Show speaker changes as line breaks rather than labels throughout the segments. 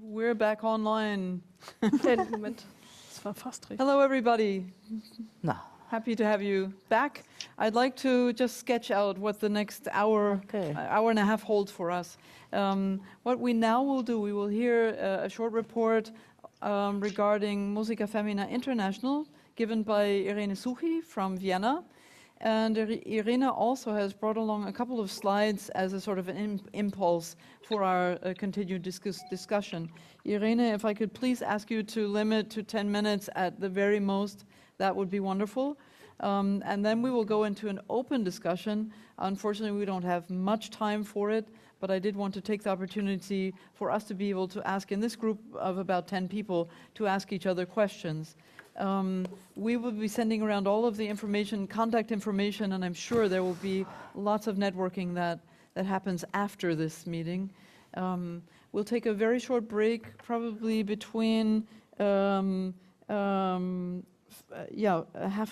We're back online.
Moment. Das war fast richtig.
Hello, everybody.
No.
Happy to have you back. I'd like to just sketch out what the next hour, hour and a half holds for us. What we now will do, we will hear a short report regarding MusicaFemina International, given by Irene Suchi from Vienna. And Irene also has brought along a couple of slides as a sort of an impulse for our continued discussion. Irene, if I could please ask you to limit to 10 minutes at the very most, that would be wonderful. And then we will go into an open discussion. Unfortunately, we don't have much time for it, but I did want to take the opportunity for us to be able to ask in this group of about 10 people to ask each other questions. We will be sending around all of the information, contact information, and I'm sure there will be lots of networking that happens after this meeting. We'll take a very short break, probably between half an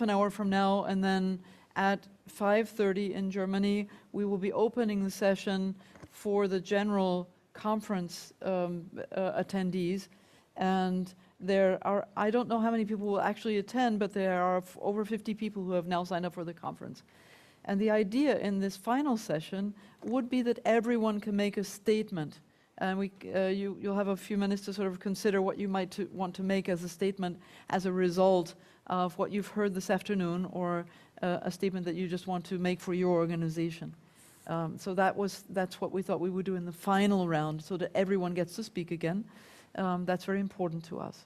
hour from now, and then at 5:30 in Germany, we will be opening the session for the general conference attendees. And there are, I don't know how many people will actually attend, but there are over 50 people who have now signed up for the conference. And the idea in this final session would be that everyone can make a statement. And you'll have a few minutes to sort of consider what you might want to make as a statement as a result of what you've heard this afternoon, or a statement that you just want to make for your organization. So that's what we thought we would do in the final round, so that everyone gets to speak again. That's very important to us.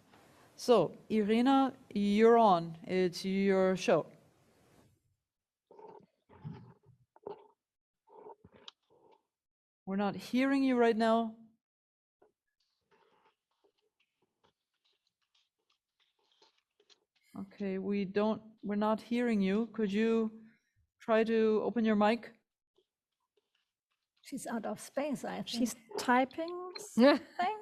So, Irina, you're on. It's your show. We're not hearing you right now. Okay, we're not hearing you. Could you try to open your mic?
She's out of space, I think.
She's typing something.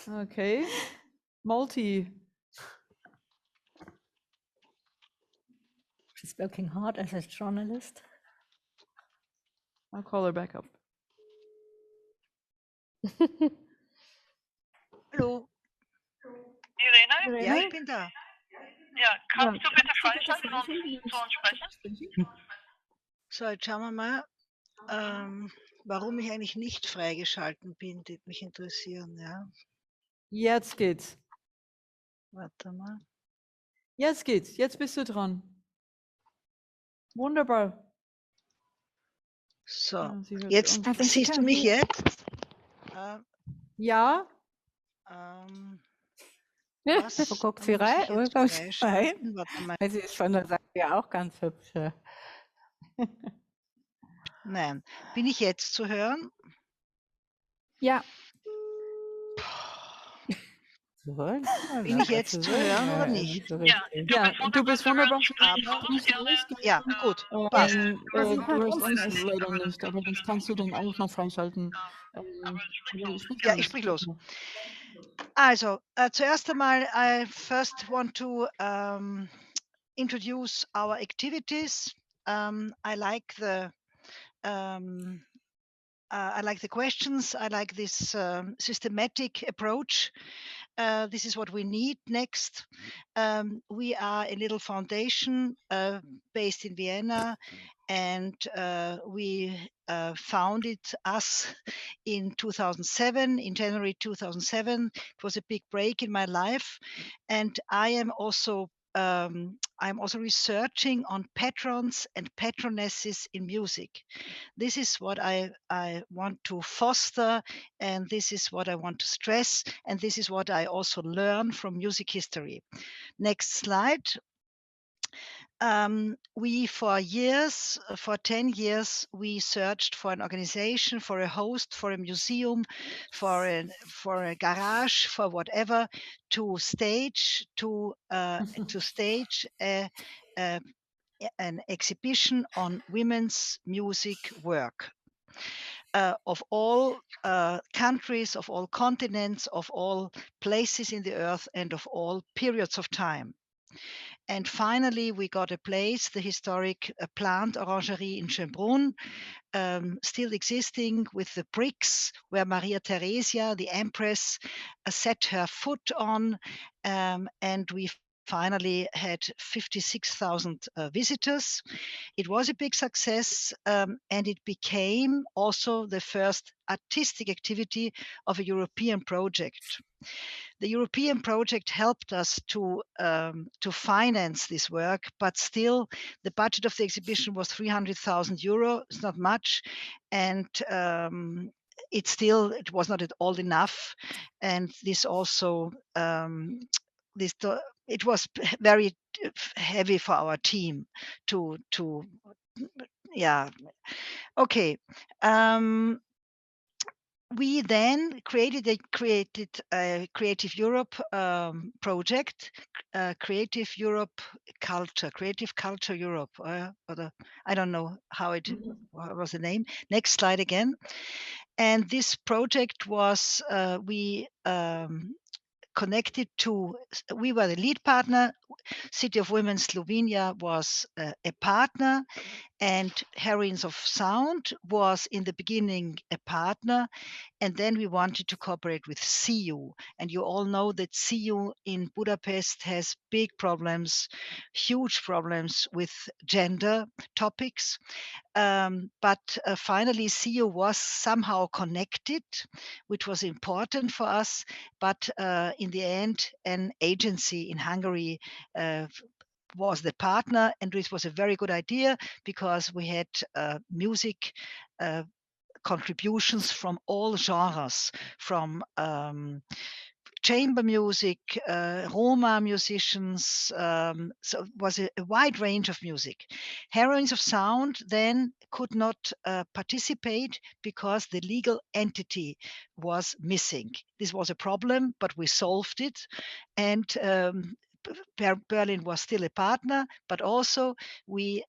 Okay, multi.
She's working hard as a journalist.
I'll call her back up.
Hallo.
Irene?
Ja, ich bin da.
Ja, kannst du bitte freischalten und zu uns sprechen?
So, jetzt schauen wir mal, warum ich eigentlich nicht freigeschalten bin, die mich interessieren. Ja.
Jetzt geht's.
Warte mal.
Jetzt geht's. Jetzt bist du dran. Wunderbar.
So,
Ja, sie hört
jetzt
irgendwie-
siehst du mich jetzt?
Ja?
Was?
So guckt
Da
sie
muss
rein,
ich jetzt
oder?
freischalten. Warte mal.
Sie ist von der Seite ja auch ganz hübsch.
Nein. Bin ich jetzt zu hören?
Ja.
Bin ich jetzt zu hören oder nicht?
Ja,
Du bist wunderbar.
Ja, gut. Passt.
Du hörst uns leider nicht, aber das kannst du dann auch noch freischalten.
Ja, ich sprich los. Also, zuerst einmal, I first want to introduce our activities. I like the questions. I like this systematic approach. This is what we need next. We are a little foundation based in Vienna, and we founded us in 2007, in January 2007. It was a big break in my life, and I'm also researching on patrons and patronesses in music. This is what I want to foster, and this is what I want to stress, and this is what I also learn from music history. Next slide. We, for 10 years, we searched for an organization, for a host, for a museum, for a garage, for whatever, to stage an exhibition on women's music work. Of all countries, of all continents, of all places in the earth, and of all periods of time. And finally, we got a place, the historic plant orangerie in Schönbrunn, still existing with the bricks where Maria Theresia, the Empress, set her foot on. And we finally had 56,000 visitors. It was a big success, and it became also the first artistic activity of a European project. The European project helped us to finance this work, but still the budget of the exhibition was 300,000 euro. It's not much, and it was not at all enough. And this also it was very heavy for our team to yeah. Okay. We then created a Creative Europe project, Creative Europe Culture, Creative Culture Europe. I don't know how what was the name. Next slide again. And this project was connected to. We were the lead partner. City of Women Slovenia was a partner, and Heroines of Sound was in the beginning a partner, and then we wanted to cooperate with CU. And you all know that CU in Budapest has big problems, huge problems with gender topics. But finally, CU was somehow connected, which was important for us. But in the end, an agency in Hungary was the partner, and this was a very good idea because we had music contributions from all genres, from chamber music, Roma musicians, so it was a wide range of music. Heroines of Sound then could not participate because the legal entity was missing. This was a problem, but we solved it, and Berlin was still a partner, but also we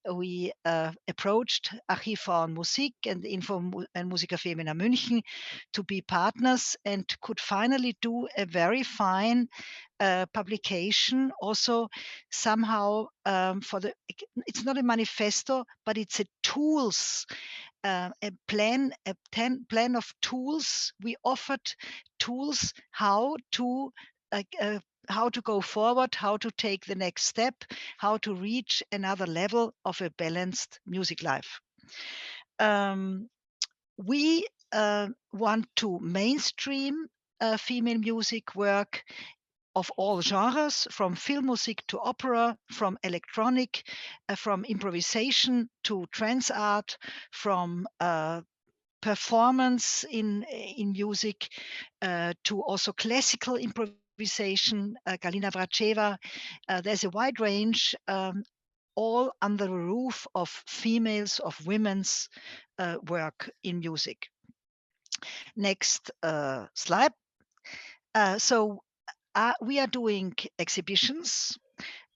approached Archiv Frau and Musik and Informieren and MusicaFemina München to be partners, and could finally do a very fine publication. Also, somehow it's not a manifesto, but it's a tools. A plan of tools. We offered tools how to go forward, how to take the next step, how to reach another level of a balanced music life. We want to mainstream female music work of all genres, from film music to opera, from electronic, from improvisation to trance art, from performance in music to also classical improvisation, Galina Vracheva. There's a wide range, all under the roof of females, of women's work in music. Next slide. So we are doing exhibitions.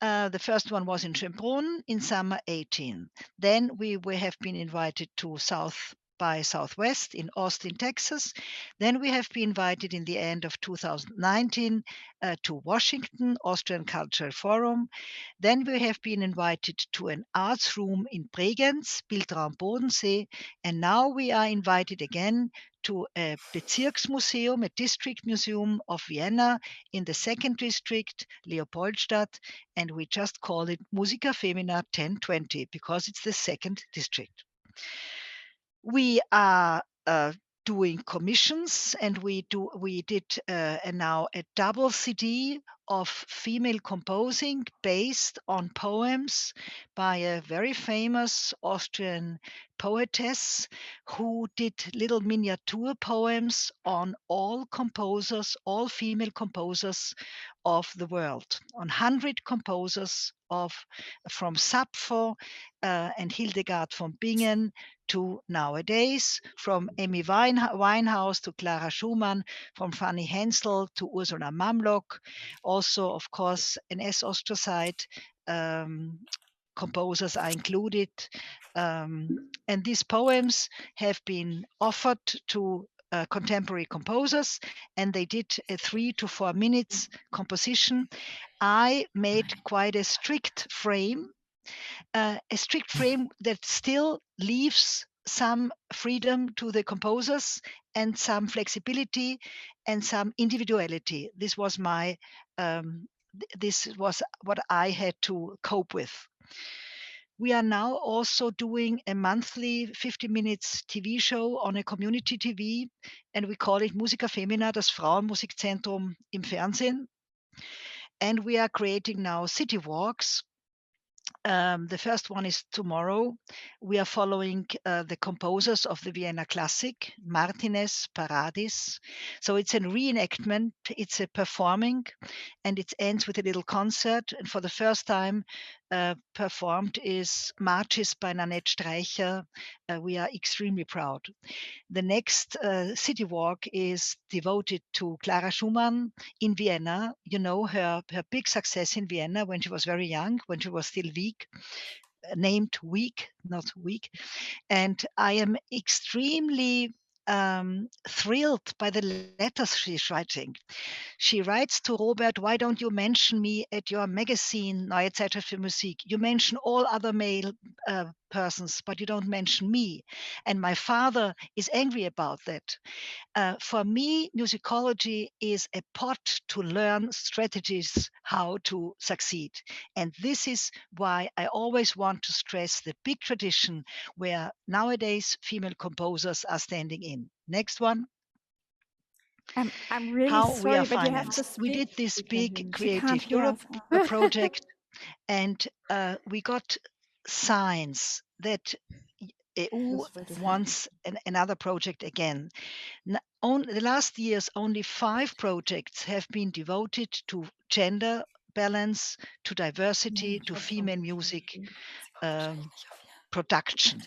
The first one was in Schönbrunn in summer 18. Then we have been invited to South by Southwest in Austin, Texas. Then we have been invited in the end of 2019 to Washington, Austrian Cultural Forum. Then we have been invited to an arts room in Bregenz, Bildraum Bodensee. And now we are invited again to a Bezirksmuseum, a district museum of Vienna in the second district, Leopoldstadt, and we just call it MusicaFemina 1020 because it's the second district. We are doing commissions, and we did now a double CD of female composing based on poems by a very famous Austrian poetess who did little miniature poems on all composers, all female composers of the world, on 100 composers from Sappho and Hildegard von Bingen to nowadays, from Amy Winehouse to Clara Schumann, from Fanny Hensel to Ursula Mamlock, also, of course, NS Ostracite composers are included. And these poems have been offered to contemporary composers, and they did a 3 to 4 minutes composition. I made quite a strict frame that still leaves some freedom to the composers and some flexibility and some individuality. This was this was what I had to cope with. We are now also doing a monthly 50 minutes TV show on a community TV, and we call it MusicaFemina, das Frauenmusikzentrum im Fernsehen. And we are creating now city walks. The first one is tomorrow. We are following the composers of the Vienna Classic, Martinez, Paradis. So it's a reenactment, it's a performing, and it ends with a little concert. And for the first time performed is Marches by Nanette Streicher. We are extremely proud. The next city walk is devoted to Clara Schumann in Vienna. You know, her big success in Vienna when she was very young, when she was still weak, named Weak, not Weak. And I am extremely thrilled by the letters she's writing. She writes to Robert, why don't you mention me at your magazine, Neue Zeitschrift für Musik? You mention all other male persons, but you don't mention me. And my father is angry about that. For me, musicology is a pot to learn strategies how to succeed. And this is why I always want to stress the big tradition where nowadays female composers are standing in. Next one.
I'm really
How we
sorry,
are
but you have to
financed. We
speak.
did this
We can't hear
big
you. She
Creative
can't hear
Europe
us.
project, and we got signs that EU wants another project again. The last years, only 5 projects have been devoted to gender balance, to diversity, to female music production.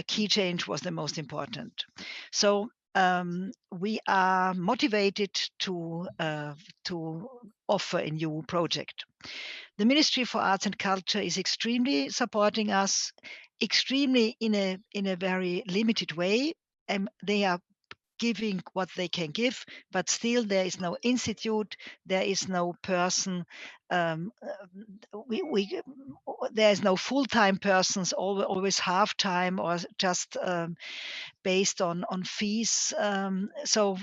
Key change was the most important. So we are motivated to offer a new project. The Ministry for Arts and Culture is extremely supporting us, extremely in a very limited way. They are giving what they can give, but still there is no institute, there is no person, there is no full-time persons, always half-time or just based on fees. So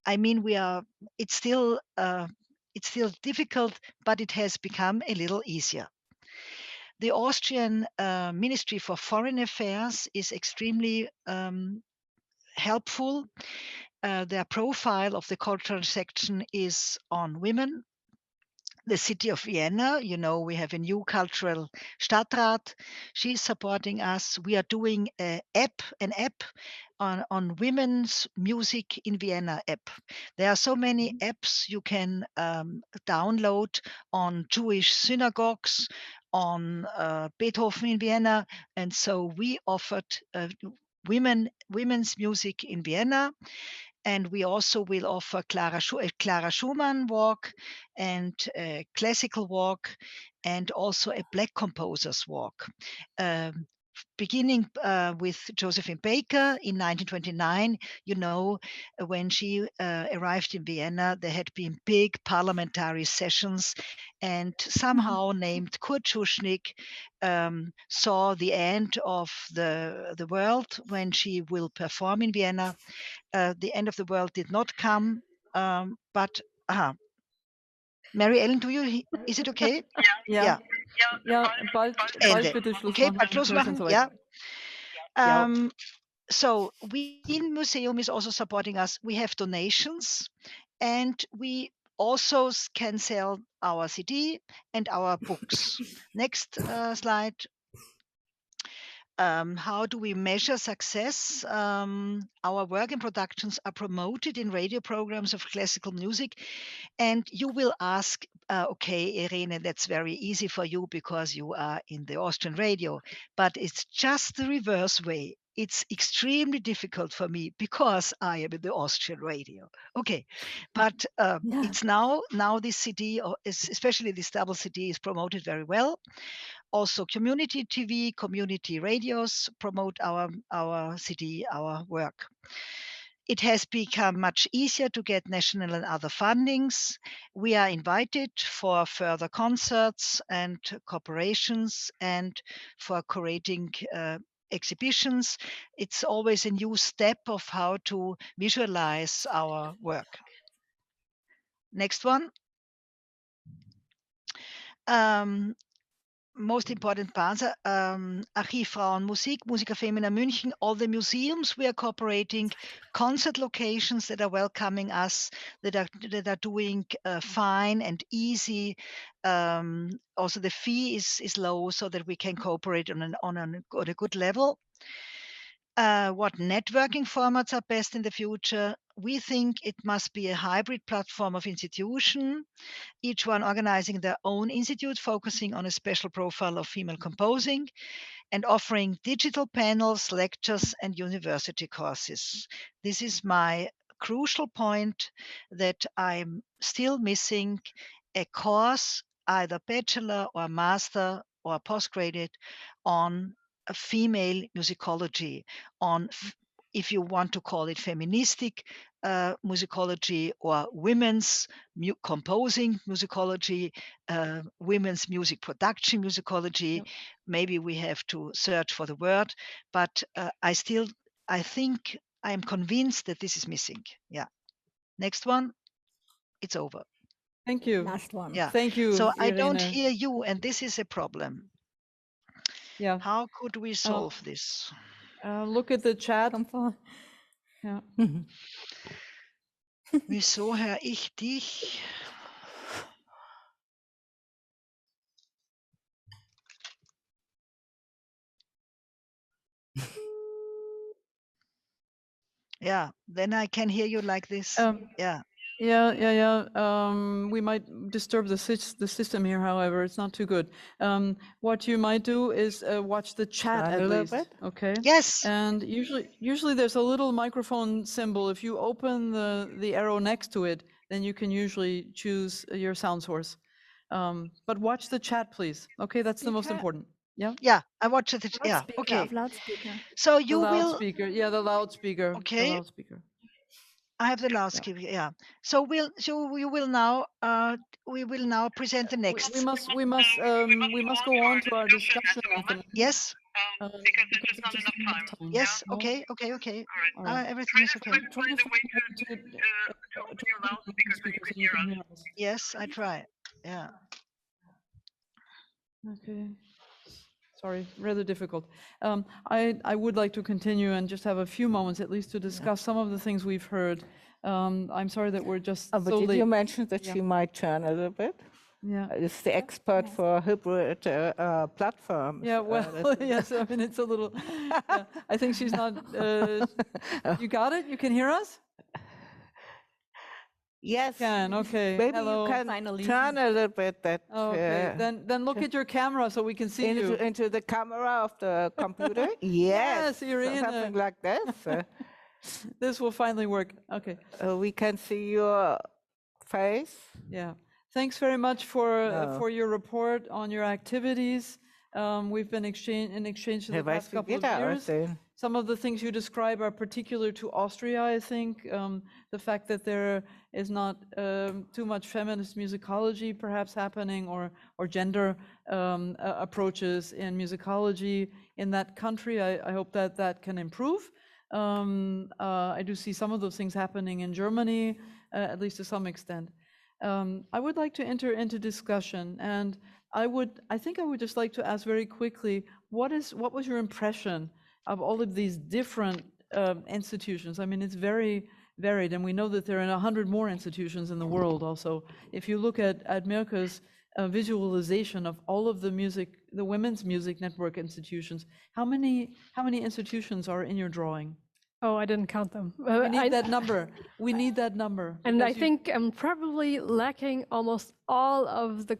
I mean, it's still difficult, but it has become a little easier. The Austrian Ministry for Foreign Affairs is extremely helpful. Their profile of the cultural section is on women. The city of Vienna, you know, we have a new cultural Stadtrat. She's supporting us. We are doing an app on women's music in Vienna app. There are so many apps you can download on Jewish synagogues, on Beethoven in Vienna. And so we offered women's music in Vienna. And we also will offer a Clara Schumann walk and a classical walk and also a black composers walk. Beginning with Josephine Baker in 1929, you know, when she arrived in Vienna, there had been big parliamentary sessions, and somehow named Kurt Schuschnigg saw the end of the world when she will perform in Vienna. The end of the world did not come, but Mary Ellen, is it okay?
Ja, bald
Ende.
bitte Schluss
Okay,
machen.
bald Schluss
Wir sind
machen,
soweit.
ja. So Wien Museum is also supporting us. We have donations, and we also can sell our CD and our books. Next slide. How do we measure success? Our work and productions are promoted in radio programs of classical music. And you will ask, okay, Irene, that's very easy for you because you are in the Austrian radio. But it's just the reverse way. It's extremely difficult for me because I am in the Austrian radio. Okay, but it's now this CD, especially this double CD, is promoted very well. Also, community TV, community radios promote our CD, our work. It has become much easier to get national and other fundings. We are invited for further concerts and cooperations and for curating exhibitions. It's always a new step of how to visualize our work. Next one. Most important parts, Archiv Frau, Musik, MusicaFemina, München, all the museums we are cooperating, concert locations that are welcoming us, that are doing fine and easy. Also, the fee is low, so that we can cooperate on a good level. What networking formats are best in the future? We think it must be a hybrid platform of institution, each one organizing their own institute, focusing on a special profile of female composing, and offering digital panels, lectures, and university courses. This is my crucial point, that I'm still missing a course, either bachelor or master or postgraduate, on a female musicology, on if you want to call it feministic musicology, or women's composing musicology, women's music production musicology. Yep. Maybe we have to search for the word, but I think I am convinced that this is missing. Yeah. Next one. It's over.
Thank you.
Last one.
Yeah.
Thank you.
So
Irene.
I don't hear you, and this is a problem.
Yeah.
How could we solve this?
Look at the chat. Ja.
Wieso höre ich dich? Yeah, then I can hear you like this. Yeah.
We might disturb the system here, however, it's not too good. What you might do is watch the chat at least. Okay.
Yes.
And usually there's a little microphone symbol. If you open the arrow next to it, then you can usually choose your sound source. But watch the chat, please. Okay, that's the most important. Yeah.
Yeah, I watched it. Yeah. Okay.
Loudspeaker.
So you will.
Loudspeaker. Yeah, the loudspeaker.
Okay.
The loudspeaker.
I have the loudspeaker. Yeah. So we will now present the next.
We must go on to our discussion.
Yes.
Because there's just not enough time.
Yes.
Yeah?
Okay. Okay.
All right.
Everything is okay.
Find a way to open your loudspeaker so you can hear us.
Yes, I try. Yeah.
Okay. Sorry, rather difficult. I would like to continue and just have a few moments at least to discuss some of the things we've heard. I'm sorry that we're just
but
so
did
late.
you mention that she might turn a little bit?
Yeah.
Is the expert for hybrid platforms.
Yeah, well, yes, I mean, it's a little, I think she's not, you got it? You can hear us?
Yes.
Can, okay.
Maybe
Hello.
you can turn a little bit that.
Okay, then look at your camera so we can see you.
Into the camera of the computer? Yes,
Irene.
something like this.
This will finally work. Okay.
We can see your face.
Yeah. Thanks very much for your report on your activities. We've been in exchange for the past couple of years. Some of the things you describe are particular to Austria, I think. The fact that there is not too much feminist musicology perhaps happening, or gender approaches in musicology in that country. I hope that can improve. I do see some of those things happening in Germany, at least to some extent. I would like to enter into discussion, and I think I would just like to ask very quickly, what was your impression of all of these different institutions? I mean, it's very varied, and we know that there are 100 more institutions in the world also. If you look at Mirke's visualization of all of the women's music network institutions, how many institutions are in your drawing?
Oh, I didn't count them.
We need that number. We need that number.
And I think I'm probably lacking almost all of the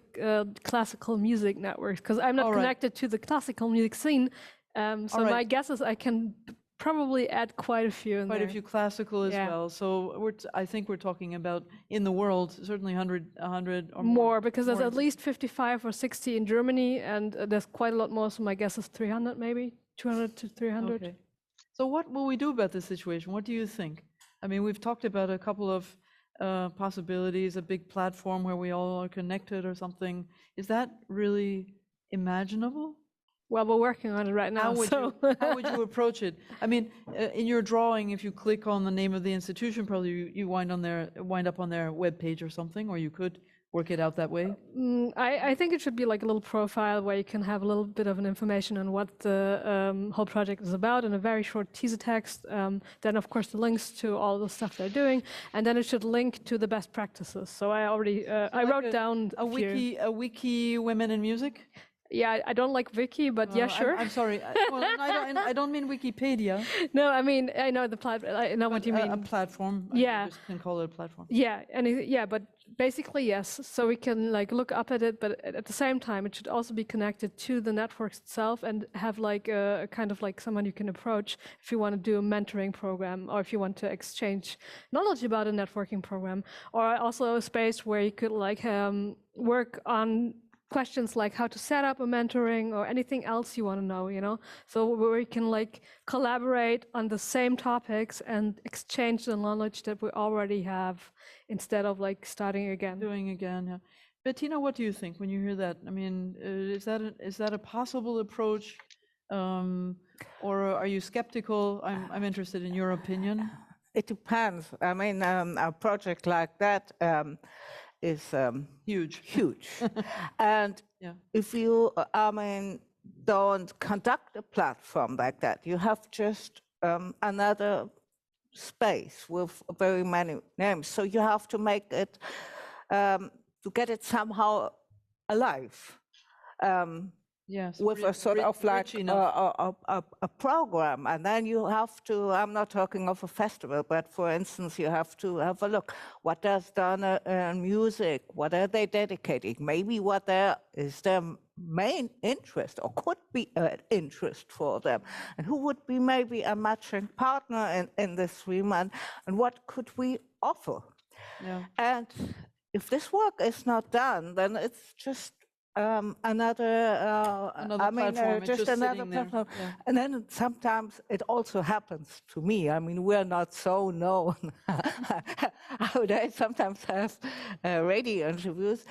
classical music networks, because I'm not connected to the classical music scene. So my guess is I can probably add quite a few in there.
Quite a few classical as well. So I think we're talking about, in the world, certainly 100 or
more, because there's at least 55 or 60 in Germany, and there's quite a lot more. So my guess is 300, maybe 200 to 300.
Okay. So what will we do about this situation? What do you think? I mean, we've talked about a couple of possibilities, a big platform where we all are connected or something. Is that really imaginable?
Well, we're working on it right now.
How would you approach it? I mean, in your drawing, if you click on the name of the institution, probably you wind up on their webpage or something, or you could work it out that way.
I think it should be like a little profile where you can have a little bit of an information on what the whole project is about in a very short teaser text. Then, of course, the links to all the stuff they're doing, and then it should link to the best practices. So I already I wrote down
a wiki women in music.
Yeah, I don't like wiki, but yeah, sure.
I'm sorry. I don't mean Wikipedia.
No, I mean, I know the platform. I know what you mean.
A platform.
Yeah.
I just can call it a platform.
Yeah, but basically yes. So we can like look up at it, but at the same time, it should also be connected to the networks itself and have like a kind of like someone you can approach if you want to do a mentoring program or if you want to exchange knowledge about a networking program, or also a space where you could like work on questions like how to set up a mentoring or anything else you want to know, you know, so where we can like collaborate on the same topics and exchange the knowledge that we already have instead of like starting again.
Doing again, yeah. Bettina, what do you think when you hear that? I mean, is that a possible approach, or are you skeptical? I'm interested in your opinion.
It depends. I mean, a project like that is huge. And
yeah.
If you, don't conduct a platform like that, you have just another space with very many names. So you have to make it, to get it somehow alive.
Yes,
with a sort of like a program, and then you have to, I'm not talking of a festival, but for instance, you have to have a look, what does Donne music, what are they dedicating, maybe what is their main interest or could be an interest for them, and who would be maybe a matching partner in this stream, and what could we offer.
Yeah.
And if this work is not done, then it's just another
platform.
Just another platform.
Yeah.
And then sometimes it also happens to me. I mean, we're not so known. I sometimes have radio interviews,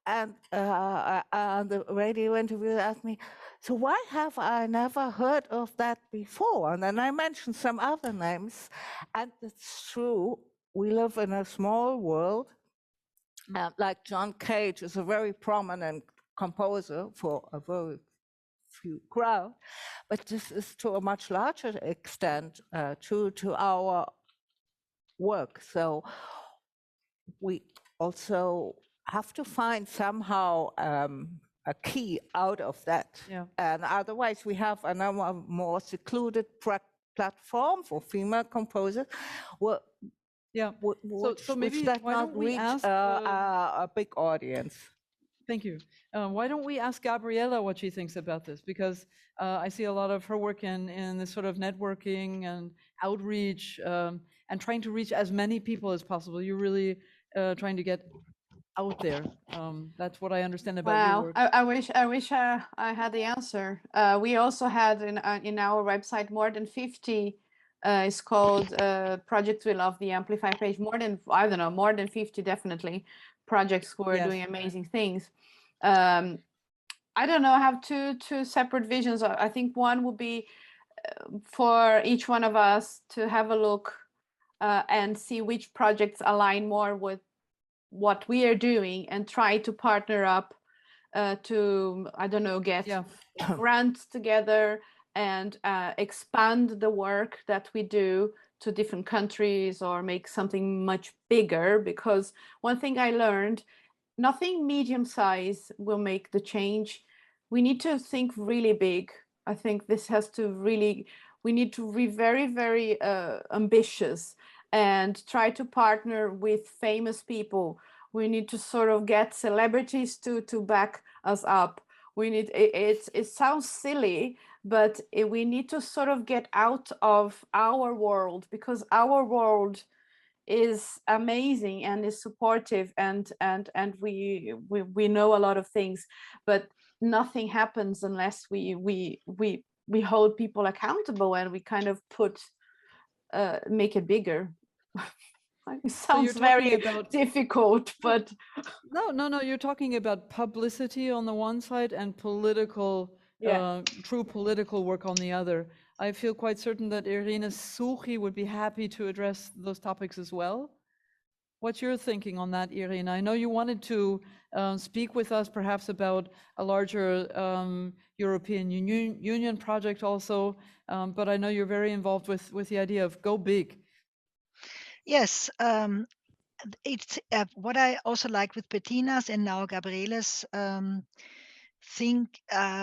and the radio interviewer asked me, so why have I never heard of that before? And then I mentioned some other names, and it's true, we live in a small world. Like John Cage is a very prominent composer for a very few crowd, but this is to a much larger extent true to our work. So we also have to find somehow a key out of that.
Yeah.
And otherwise we have another more secluded platform for female composers. Well,
yeah. So maybe why don't we ask
a big audience?
Thank you. Why don't we ask Gabriella what she thinks about this? Because I see a lot of her work in this sort of networking and outreach and trying to reach as many people as possible. You're really trying to get out there. That's what I understand about your work.
I wish I had the answer. We also had in our website more than 50. It's called Project We Love the Amplify page. More than 50 definitely projects who are doing amazing things. I don't know, I have two separate visions. I think one would be for each one of us to have a look and see which projects align more with what we are doing and try to partner up to, I don't know, get grants together and expand the work that we do to different countries or make something much bigger. Because one thing I learned, nothing medium size will make the change. We need to think really big. I think this has to really, we need to be very, very ambitious and try to partner with famous people. We need to sort of get celebrities to back us up. We need, it sounds silly, but we need to sort of get out of our world, because our world is amazing and is supportive, and we know a lot of things, but nothing happens unless we hold people accountable and we kind of make it bigger. It sounds very difficult, but
no, you're talking about publicity on the one side and political, true political work on the other. I feel quite certain that Irene Suchi would be happy to address those topics as well. What's your thinking on that, Irene? I know you wanted to speak with us perhaps about a larger European Union project also, but I know you're very involved with the idea of go big.
Yes, it's what I also like with Bettina's and now Gabriele's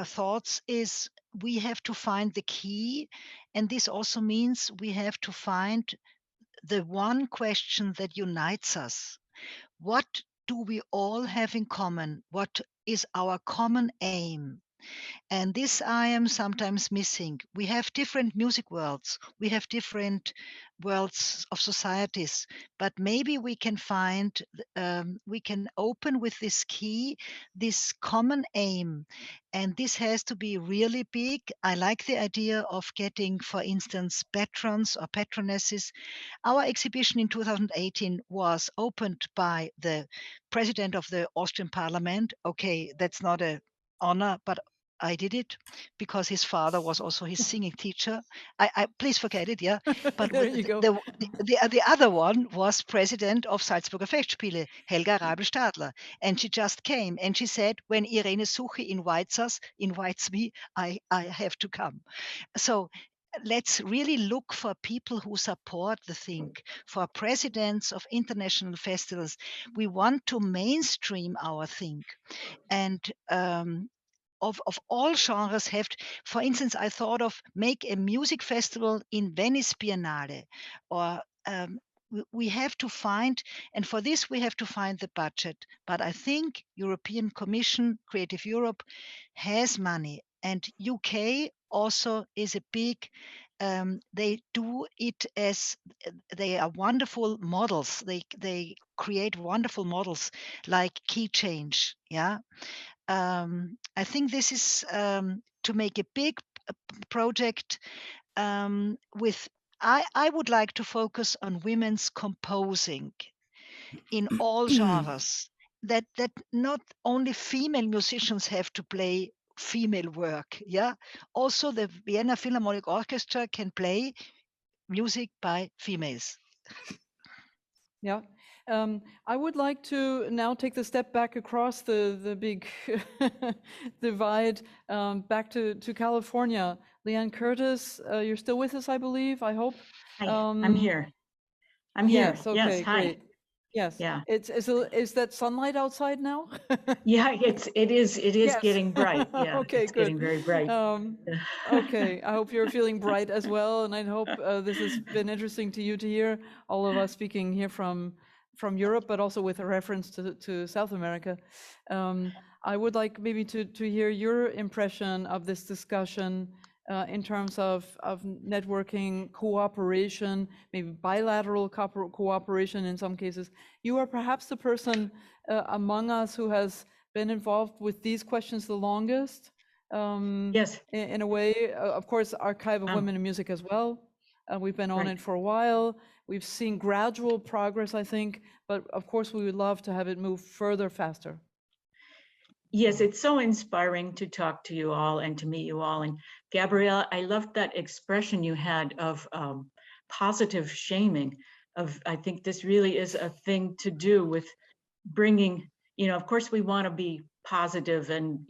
thoughts is we have to find the key, and this also means we have to find the one question that unites us. What do we all have in common? What is our common aim? And this I am sometimes missing. We have different music worlds, we have different worlds of societies, but maybe we can find, we can open with this key, this common aim. And this has to be really big. I like the idea of getting, for instance, patrons or patronesses. Our exhibition in 2018 was opened by the president of the Austrian Parliament. Okay, that's not an honor, but I did it because his father was also his singing teacher. I please forget it, yeah. But the other one was president of Salzburger Festspiele, Helga Rabel-Stadler, and she just came and she said, when Irene Suchi invites me, I have to come. So let's really look for people who support the thing. For presidents of international festivals, we want to mainstream our thing, and of all genres have, for instance, I thought of make a music festival in Venice Biennale, or we have to find, and for this we have to find the budget. But I think European Commission, Creative Europe has money, and UK also is a big, they do it as, they are wonderful models. They create wonderful models like Key Change, yeah. I think this is to make a big project with, I would like to focus on women's composing in all genres, that not only female musicians have to play female work, yeah, also the Vienna Philharmonic Orchestra can play music by females.
Yeah. I would like to now take the step back across the big divide, back to California. Leanne Curtis, you're still with us, I believe, I hope.
Hi, I'm here. I'm here.
Yes, okay,
yes, hi.
Great. Yes.
Yeah.
Is that sunlight outside now?
Yeah, it is
Yes.
getting bright. Yeah.
Okay,
it's
good.
getting very bright.
Okay, I hope you're feeling bright as well, and I hope this has been interesting to you to hear all of us speaking here from Europe, but also with a reference to South America. I would like maybe to hear your impression of this discussion in terms of networking, cooperation, maybe bilateral cooperation in some cases. You are perhaps the person among us who has been involved with these questions the longest.
Yes.
In a way, of course, Archive of Women in Music as well. We've been on it for a while. We've seen gradual progress, I think, but of course we would love to have it move further, faster.
Yes, it's so inspiring to talk to you all and to meet you all. And Gabrielle, I loved that expression you had of positive shaming. I think this really is a thing to do with bringing, of course we want to be positive and,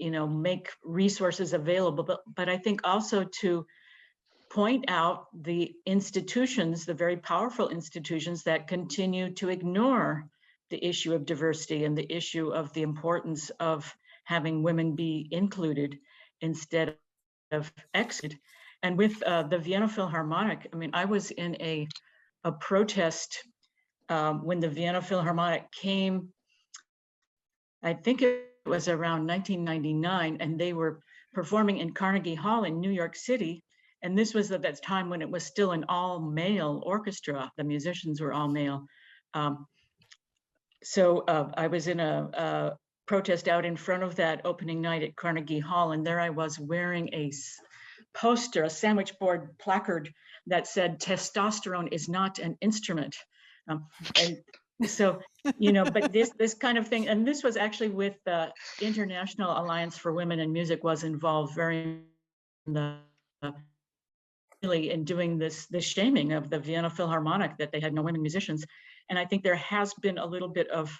make resources available, but I think also to point out the institutions, the very powerful institutions that continue to ignore the issue of diversity and the issue of the importance of having women be included instead of excluded. And with the Vienna Philharmonic, I mean, I was in a protest when the Vienna Philharmonic came, I think it was around 1999, and they were performing in Carnegie Hall in New York City. And this was at that time when it was still an all-male orchestra. The musicians were all male. So I was in a protest out in front of that opening night at Carnegie Hall, and there I was wearing a poster, a sandwich board placard that said, "Testosterone is not an instrument." And so, you know, but this kind of thing, and this was actually with the International Alliance for Women in Music was involved very really in doing this shaming of the Vienna Philharmonic, that they had no women musicians. And I think there has been a little bit of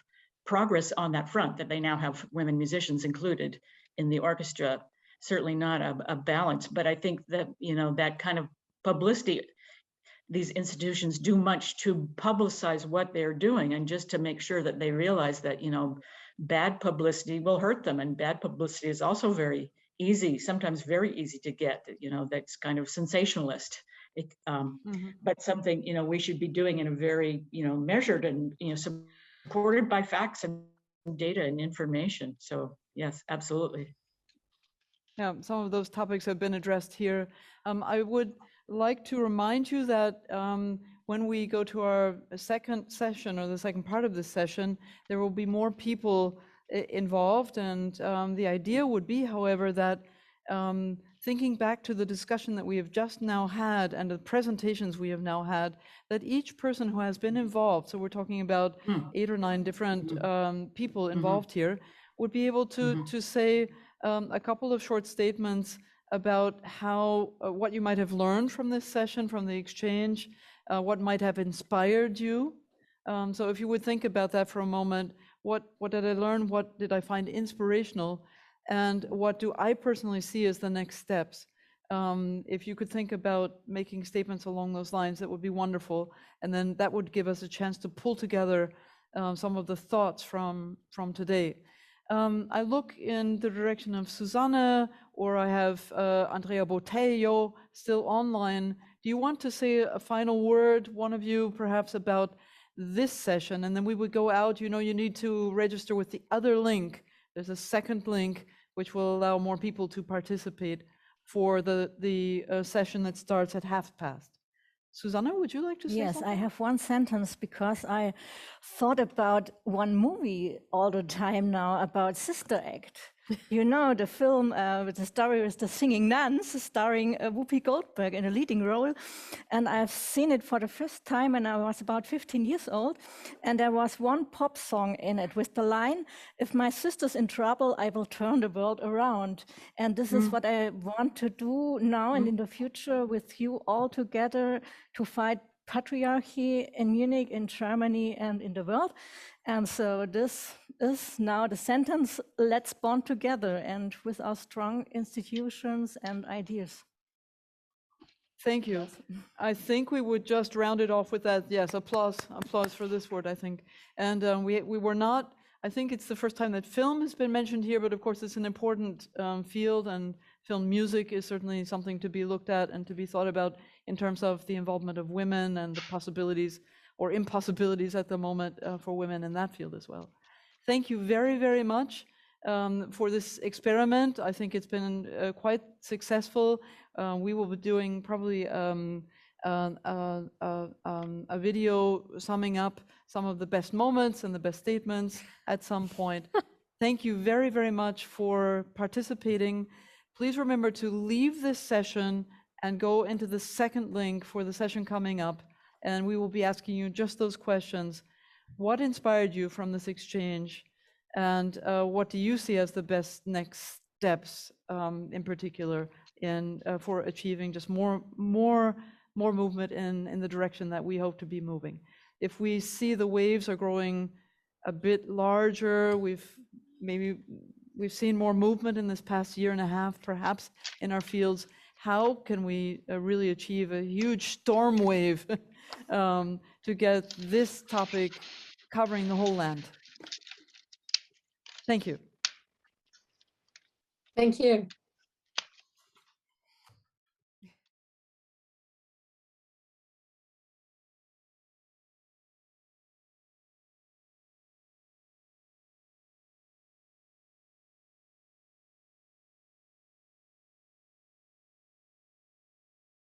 progress on that front, that they now have women musicians included in the orchestra. Certainly not a balance, but I think that, you know, that kind of publicity, these institutions do much to publicize what they're doing, and just to make sure that they realize that, you know, bad publicity will hurt them, and bad publicity is also very easy, sometimes very easy to get, you know, that's kind of sensationalist. But something, you know, we should be doing in a very, you know, measured and, you know, supported by facts and data and information. So yes, absolutely.
Yeah, some of those topics have been addressed here. I would like to remind you that when we go to our second session, or the second part of this session, there will be more people involved. And the idea would be, however, that thinking back to the discussion that we have just now had and the presentations we have now had, that each person who has been involved, so we're talking about 8 or 9 different people involved here, would be able to say a couple of short statements about how what you might have learned from this session, from the exchange, what might have inspired you. So if you would think about that for a moment, what did I learn? What did I find inspirational? And what do I personally see as the next steps? If you could think about making statements along those lines, that would be wonderful. And then that would give us a chance to pull together some of the thoughts from today. I look in the direction of Susanne, or I have Andrea Botello still online. Do you want to say a final word, one of you, perhaps, about this session? And then we would go out. You know, you need to register with the other link. There's a second link which will allow more people to participate for the session that starts at past. Susanne, would you like to say something?
Yes, I have one sentence, because I thought about one movie all the time now about Sister Act. You know, the film with the story with the singing nuns, starring Whoopi Goldberg in a leading role. And I've seen it for the first time when I was about 15 years old. And there was one pop song in it with the line, "If my sister's in trouble, I will turn the world around." And this is what I want to do now and in the future with you all together, to fight patriarchy in Munich, in Germany, and in the world. And so this is now the sentence, let's bond together, and with our strong institutions and ideas.
Thank you. I think we would just round it off with that. Yes, applause for this word, I think. And we were not, I think it's the first time that film has been mentioned here, but of course it's an important field, and film music is certainly something to be looked at and to be thought about in terms of the involvement of women and the possibilities or impossibilities at the moment for women in that field as well. Thank you very, very much for this experiment. I think it's been quite successful. We will be doing probably a video summing up some of the best moments and the best statements at some point. Thank you very, very much for participating. Please remember to leave this session and go into the second link for the session coming up. And we will be asking you just those questions. What inspired you from this exchange? And what do you see as the best next steps in particular for achieving just more movement in the direction that we hope to be moving? If we see the waves are growing a bit larger, we've seen more movement in this past year and a half, perhaps, in our fields. How can we really achieve a huge storm wave to get this topic covering the whole land? Thank you.
Thank you.